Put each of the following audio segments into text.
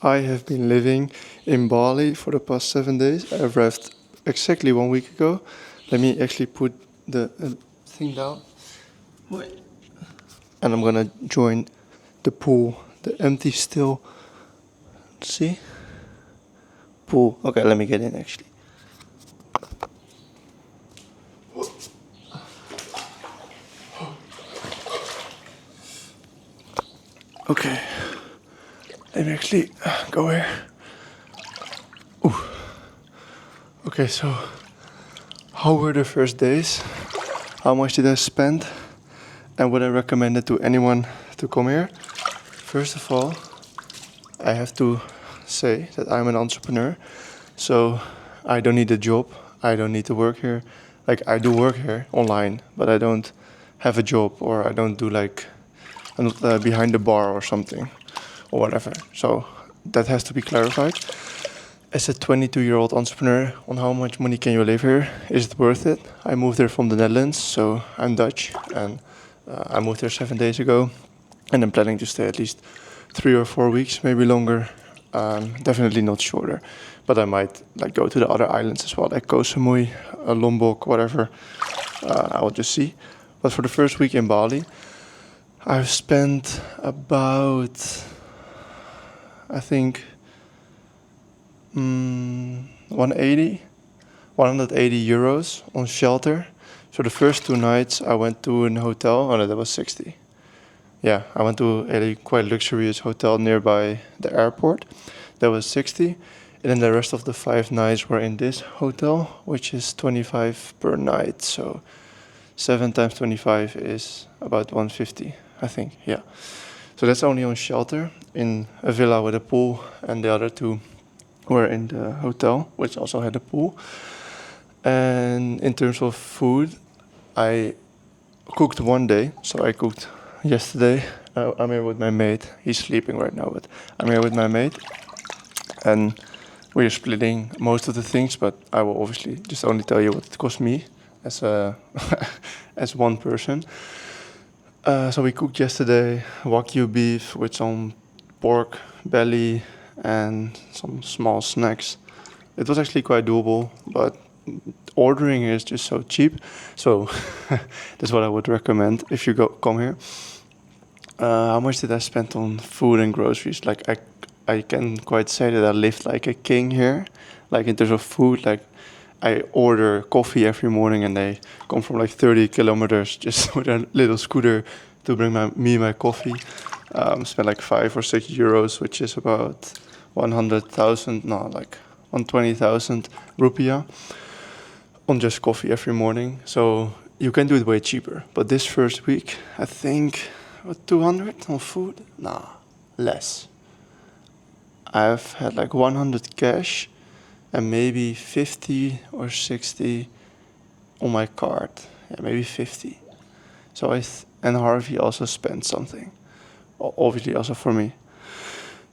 I have been living in Bali for the past 7 days. I arrived exactly 1 week ago. Let me actually put the thing down. Wait. And I'm gonna join the pool, the empty still. See? Pool. Okay, let me get in actually. Okay. Let me actually go here. Ooh. Okay, so how were the first days? How much did I spend? And would I recommend it to anyone to come here? First of all, I have to say that I'm an entrepreneur, so I don't need a job. I don't need to work here. Like, I do work here online, but I don't have a job, or I don't do like I'm not behind the bar or something or whatever. So that has to be clarified. As a 22-year-old entrepreneur, on how much money can you live here? Is it worth it? I moved here from the Netherlands, so I'm Dutch, and I moved here 7 days ago, and I'm planning to stay at least 3 or 4 weeks, maybe longer. Definitely not shorter, but I might like go to the other islands as well, like Koh Samui, Lombok, whatever. I will just see. But for the first week in Bali, I've spent about, I think, 180 euros on shelter. So the first 2 nights I went to a hotel, oh no, that was 60. Yeah, I went to a quite luxurious hotel nearby the airport. That was 60. And then the rest of the 5 nights were in this hotel, which is 25 per night. So 7 times 25 is about 150, I think. Yeah. So that's only on shelter in a villa with a pool, and the other two were in the hotel, which also had a pool. And in terms of food, I cooked one day. So I cooked yesterday. I'm here with my mate. He's sleeping right now, but I'm here with my mate. And we're splitting most of the things, but I will obviously just only tell you what it cost me as a as one person. So we cooked yesterday Wagyu beef with some pork belly and some small snacks. It was actually quite doable, but ordering is just so cheap. So that's what I would recommend if you come here. How much did I spend on food and groceries? Like I can quite say that I lived like a king here. Like in terms of food, like I order coffee every morning, and they come from like 30 kilometers just with a little scooter to bring me my coffee. Spend like 5 or 6 euros, which is about 100,000, no, like 120,000 rupiah on just coffee every morning. So you can do it way cheaper. But this first week, I think, what, 200 on food? Nah, less. I've had like 100 cash and maybe 50 or 60 on my card. Yeah, maybe 50. So and Harvey also spent something. Obviously also for me.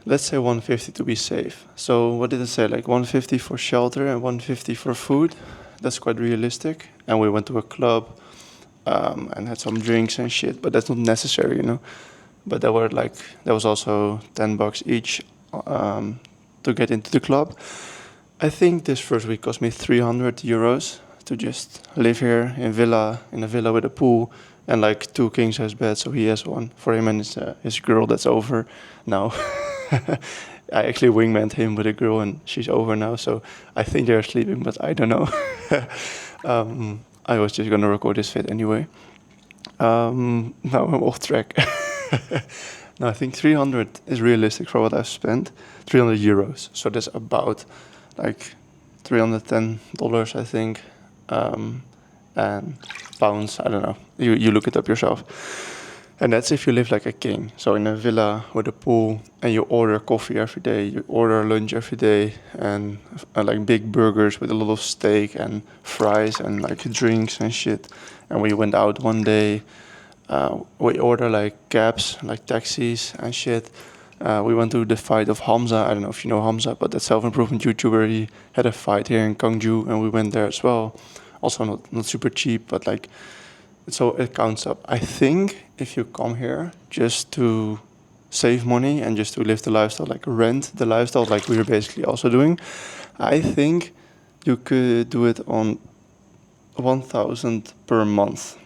Let's say 150 to be safe. So what did I say? Like 150 for shelter and 150 for food. That's quite realistic. And we went to a club and had some drinks and shit, but that's not necessary, you know. But there was also $10 each to get into the club. I think this first week cost me 300 euros to just live here in a villa with a pool and like 2 king size beds. So he has one for him and his girl that's over now. I actually wingmaned him with a girl, and she's over now. So I think they're sleeping, but I don't know. I was just gonna record this fit anyway. Now I'm off track. No, I think 300 is realistic for what I've spent. 300 euros. So that's about like $310, I think. And pounds, I don't know. You look it up yourself. And that's if you live like a king. So in a villa with a pool, and you order coffee every day, you order lunch every day, and like big burgers with a lot of steak and fries and like drinks and shit. And we went out one day. We order like cabs, like taxis and shit. We went to the fight of Hamza. I don't know if you know Hamza, but that self-improvement YouTuber, he had a fight here in Gwangju, and we went there as well. Also not super cheap, but like, so it counts up. I think if you come here just to save money and just to live the lifestyle, like rent the lifestyle, like we're basically also doing, I think you could do it on 1,000 per month.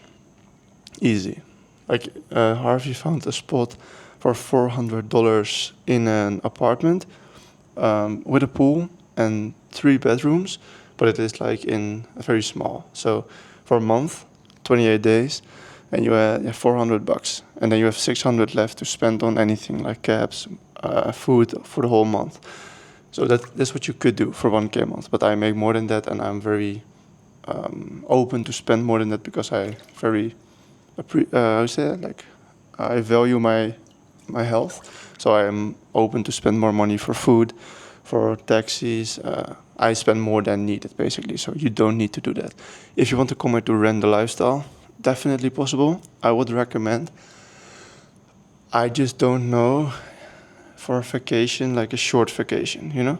Easy. Like Harvey found a spot for $400 in an apartment with a pool and 3 bedrooms, but it is like in a very small. So for a month, 28 days, and you have $400, and then you have 600 left to spend on anything like cabs, food for the whole month. So that's what you could do for 1K a month. But I make more than that, and I'm very open to spend more than that because I very how you say that? Like I value my health, so I am open to spend more money for food, for taxis. I spend more than needed, basically. So you don't need to do that. If you want to come here to rent the lifestyle, definitely possible. I would recommend. I just don't know for a vacation, like a short vacation, you know?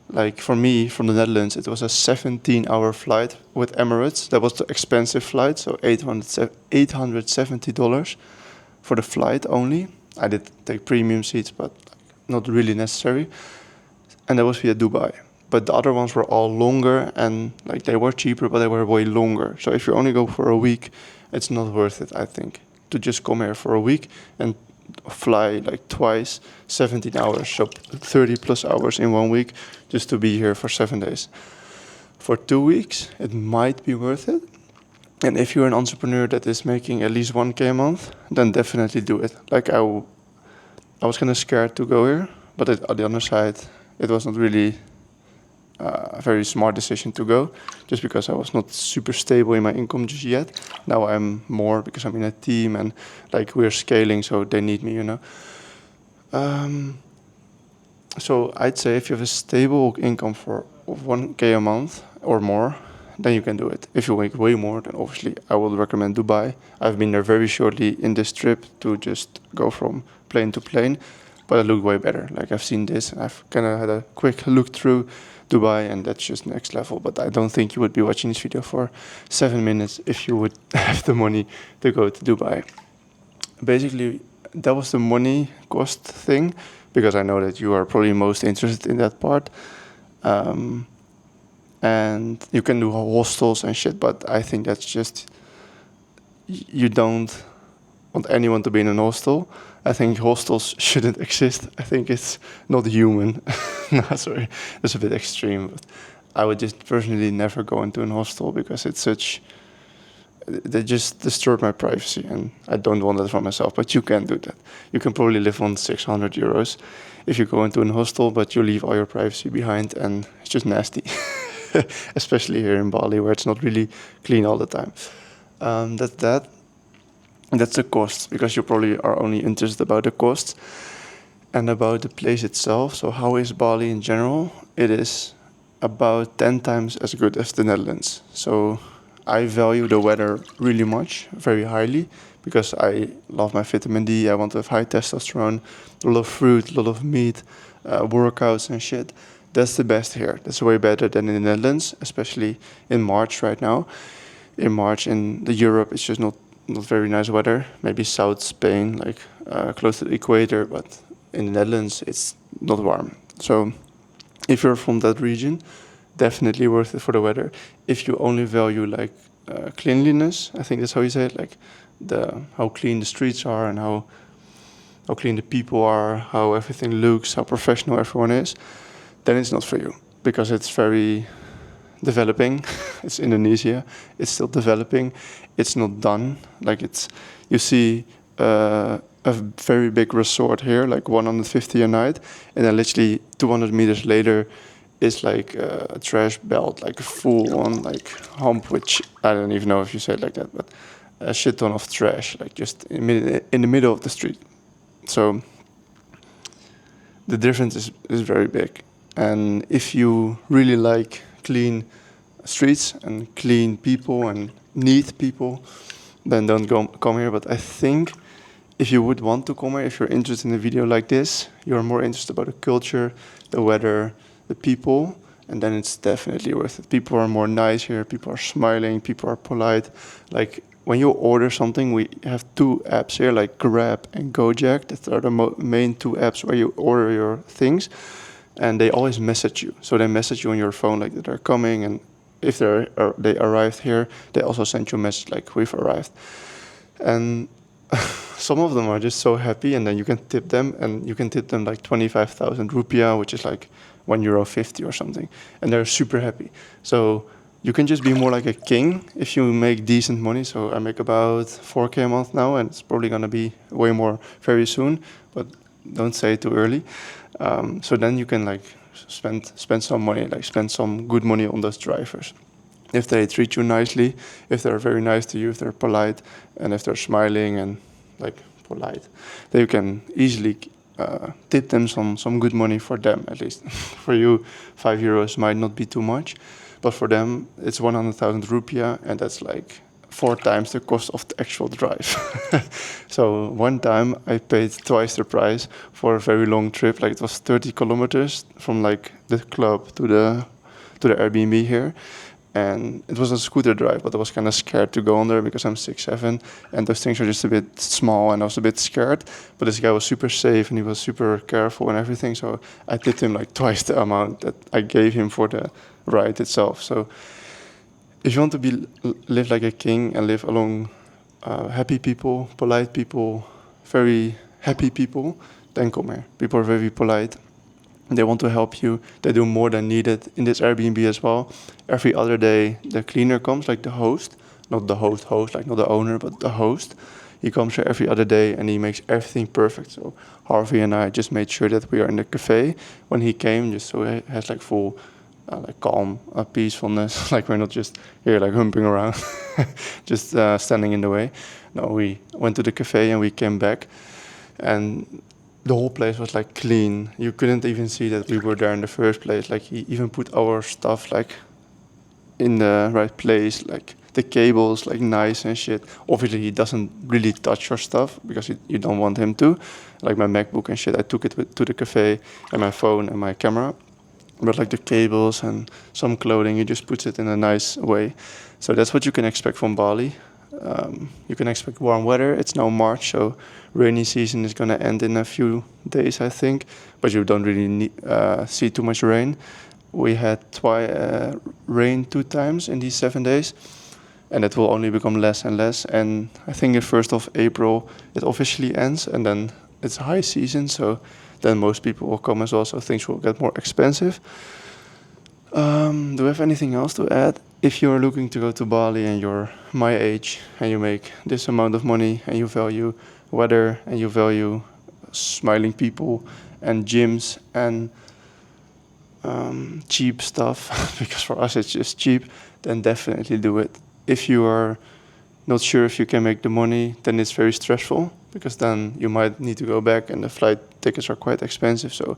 Like for me, from the Netherlands, it was a 17-hour flight with Emirates. That was the expensive flight, so $870 for the flight only. I did take premium seats, but not really necessary. And that was via Dubai. But the other ones were all longer, and like they were cheaper, but they were way longer. So if you only go for a week, it's not worth it, I think, to just come here for a week and fly like twice, 17 hours, so 30 plus hours in 1 week, just to be here for 7 days. For 2 weeks, it might be worth it. And if you're an entrepreneur that is making at least 1K a month, then definitely do it. Like I was kind of scared to go here, but on the other side, it was not really a very smart decision to go, just because I was not super stable in my income just yet. Now I'm more because I'm in a team and like we're scaling, so they need me, you know. So I'd say if you have a stable income for 1K a month or more, then you can do it. If you make way more, then obviously I would recommend Dubai. I've been there very shortly in this trip to just go from plane to plane, but it looked way better. Like I've seen this, and I've kind of had a quick look through Dubai, and that's just next level. But I don't think you would be watching this video for 7 minutes if you would have the money to go to Dubai. Basically, that was the money cost thing, because I know that you are probably most interested in that part. And you can do hostels and shit, but I think that's just, you don't want anyone to be in an hostel. I think hostels shouldn't exist. I think it's not human. No, sorry, that's a bit extreme. But I would just personally never go into an hostel because it's such, they just disturb my privacy, and I don't want that for myself. But you can do that. You can probably live on 600 euros if you go into an hostel, but you leave all your privacy behind, and it's just nasty. Especially here in Bali, where it's not really clean all the time. That's the cost, because you probably are only interested about the costs and about the place itself. So how is Bali in general? It is about 10 times as good as the Netherlands. So I value the weather really much, very highly, because I love my vitamin D. I want to have high testosterone, a lot of fruit, a lot of meat, workouts and shit. That's the best here. That's way better than in the Netherlands, especially in March right now. In March in the Europe, it's just not very nice weather. Maybe South Spain, like close to the equator, but in the Netherlands, it's not warm. So if you're from that region, definitely worth it for the weather. If you only value like cleanliness, I think that's how you say it, like how clean the streets are and how clean the people are, how everything looks, how professional everyone is, then it's not for you, because it's very developing. It's Indonesia. It's still developing. It's not done. Like you see a very big resort here, like 150 a night, and then literally 200 meters later is like a trash belt, like a full-on like hump, which I don't even know if you say it like that, but a shit ton of trash, like just in the middle of the street. So the difference is very big. And if you really like clean streets and clean people and neat people, then don't come here. But I think if you would want to come here, if you're interested in a video like this, you're more interested about the culture, the weather, the people, and then it's definitely worth it. People are more nice here. People are smiling. People are polite. Like when you order something, we have two apps here, like Grab and Gojek. That are the main two apps where you order your things, and they always message you. So they message you on your phone like that they're coming, and if they arrived here, they also send you a message like we've arrived. And some of them are just so happy, and then you can tip them, and you can tip them like 25,000 rupiah, which is like €1.50 or something, and they're super happy. So you can just be more like a king if you make decent money. So I make about 4K a month now, and it's probably gonna be way more very soon, but don't say it too early. So then you can like spend some money, like spend some good money on those drivers. If they treat you nicely, if they're very nice to you, if they're polite, and if they're smiling and like polite, then you can easily tip them some good money for them at least. For you, €5 might not be too much, but for them it's 100,000 rupiah, and that's like 4 times the cost of the actual drive. So one time I paid twice the price for a very long trip. Like it was 30 kilometers from like the club to the Airbnb here. And it was a scooter drive, but I was kind of scared to go on there because I'm 6'7", and those things are just a bit small, and I was a bit scared. But this guy was super safe, and he was super careful and everything, so I tipped him like twice the amount that I gave him for the ride itself. So if you want to live like a king and live along happy people, polite people, very happy people, then come here. People are very polite. They want to help you. They do more than needed in this Airbnb as well. Every other day, the cleaner comes, like the host, not the host, like not the owner, but the host. He comes here every other day, and he makes everything perfect. So Harvey and I just made sure that we are in the cafe when he came, just so he has like full, like calm, peacefulness. Like we're not just here like humping around, just standing in the way. No, we went to the cafe and we came back, and the whole place was like clean. You couldn't even see that we were there in the first place. Like he even put our stuff like in the right place, like the cables like nice and shit. Obviously he doesn't really touch your stuff because you don't want him to. Like my MacBook and shit, I took it to the cafe, and my phone and my camera. But like the cables and some clothing, he just puts it in a nice way. So that's what you can expect from Bali. You can expect warm weather. It's now March, so rainy season is going to end in a few days, I think. But you don't really see too much rain. We had rain 2 times in these 7 days, and it will only become less and less. And I think the 1st of April it officially ends, and then it's high season, so then most people will come as well, so things will get more expensive. Do I have anything else to add? If you're looking to go to Bali and you're my age and you make this amount of money and you value weather and you value smiling people and gyms and cheap stuff, because for us it's just cheap, then definitely do it. If you are not sure if you can make the money, then it's very stressful, because then you might need to go back and the flight tickets are quite expensive. So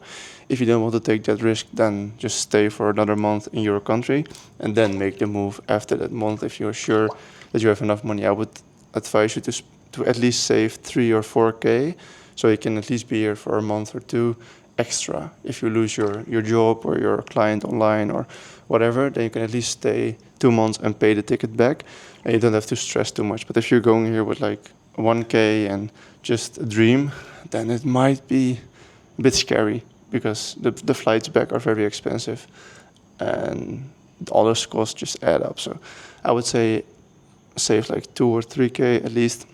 if you don't want to take that risk, then just stay for another month in your country and then make the move after that month if you're sure that you have enough money. I would advise you to at least save 3 or 4K, so you can at least be here for a month or two extra. If you lose your job or your client online or whatever, then you can at least stay 2 months and pay the ticket back, and you don't have to stress too much. But if you're going here with like 1K and just a dream, then it might be a bit scary, because the flights back are very expensive and all those costs just add up. So I would say save like 2 or 3K at least,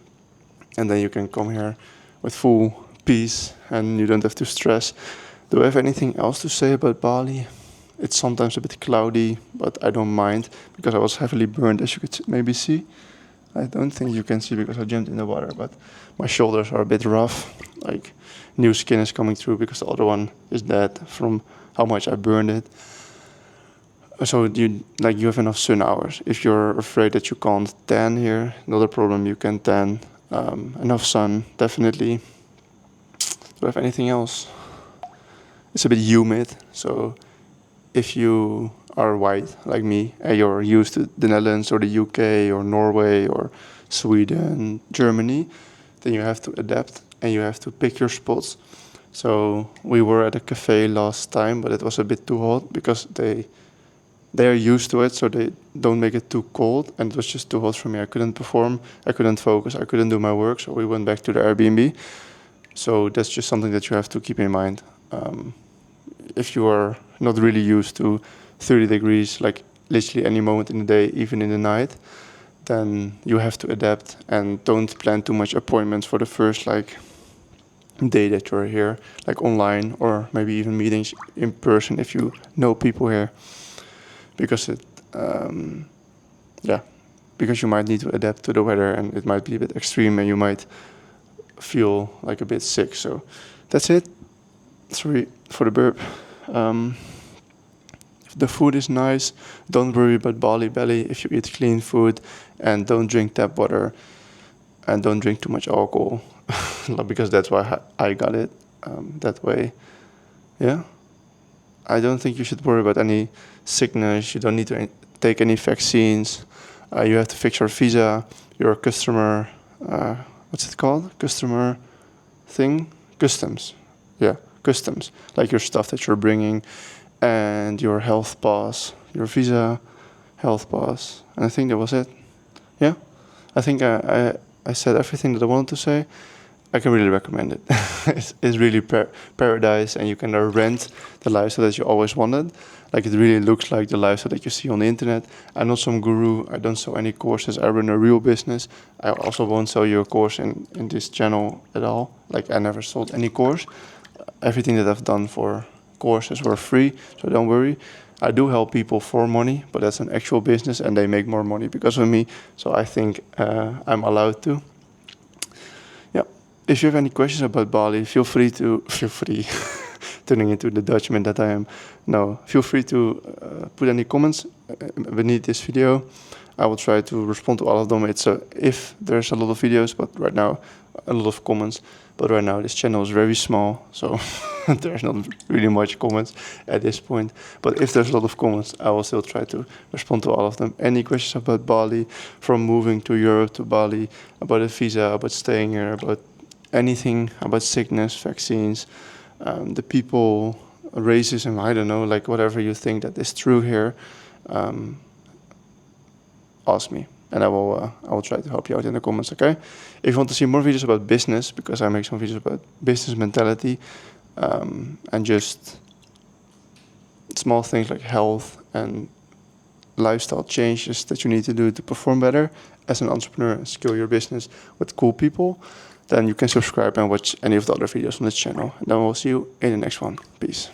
and then you can come here with full peace and you don't have to stress. Do I have anything else to say about Bali? It's sometimes a bit cloudy, but I don't mind because I was heavily burned, as you could maybe see. I don't think you can see because I jumped in the water, but my shoulders are a bit rough. Like new skin is coming through because the other one is dead from how much I burned it. So you have enough sun hours. If you're afraid that you can't tan here, not a problem. You can tan. Enough sun, definitely. Do I have anything else? It's a bit humid, so if you are white like me and you're used to the Netherlands or the UK or Norway or Sweden, Germany, then you have to adapt and you have to pick your spots. So we were at a cafe last time, but it was a bit too hot because they they are used to it, so they don't make it too cold. And it was just too hot for me. I couldn't perform. I couldn't focus. I couldn't do my work. So we went back to the Airbnb. So that's just something that you have to keep in mind. If you are not really used to 30 degrees, like literally any moment in the day, even in the night, then you have to adapt and don't plan too much appointments for the first day that you're here, like online or maybe even meetings in person if you know people here, because because you might need to adapt to the weather and it might be a bit extreme and you might feel like a bit sick. So that's it. Sorry for the burp. If the food is nice, don't worry about Bali if you eat clean food, and don't drink tap water and don't drink too much alcohol because that's why I got it that way. Yeah, I don't think you should worry about any sickness. You don't need to take any vaccines. You have to fix your visa. You're a customer. What's it called? Customer thing? Customs. Yeah, customs. Like your stuff that you're bringing, and your health pass, your visa, health pass. And I think that was it. Yeah, I think I said everything that I wanted to say. I can really recommend it. It's really paradise, and you can rent the lifestyle that you always wanted. Like it really looks like the lifestyle that you see on the internet. I'm not some guru. I don't sell any courses. I run a real business. I also won't sell you a course in this channel at all. Like I never sold any course. Everything that I've done for courses were free, so don't worry. I do help people for money, but that's an actual business, and they make more money because of me. So I think I'm allowed to. Yeah. If you have any questions about Bali, feel free. Turning into the Dutchman that I am. No, feel free to put any comments beneath this video. I will try to respond to all of them. If there's a lot of videos, but right now a lot of comments. But right now this channel is very small, so there's not really much comments at this point. But if there's a lot of comments, I will still try to respond to all of them. Any questions about Bali, from moving to Europe to Bali, about a visa, about staying here, about anything, about sickness, vaccines, the people, racism, I don't know, like whatever you think that is true here, ask me, and I will try to help you out in the comments, okay? If you want to see more videos about business, because I make some videos about business mentality, and just small things like health and lifestyle changes that you need to do to perform better as an entrepreneur and scale your business with cool people, then you can subscribe and watch any of the other videos on this channel. And then we'll see you in the next one. Peace.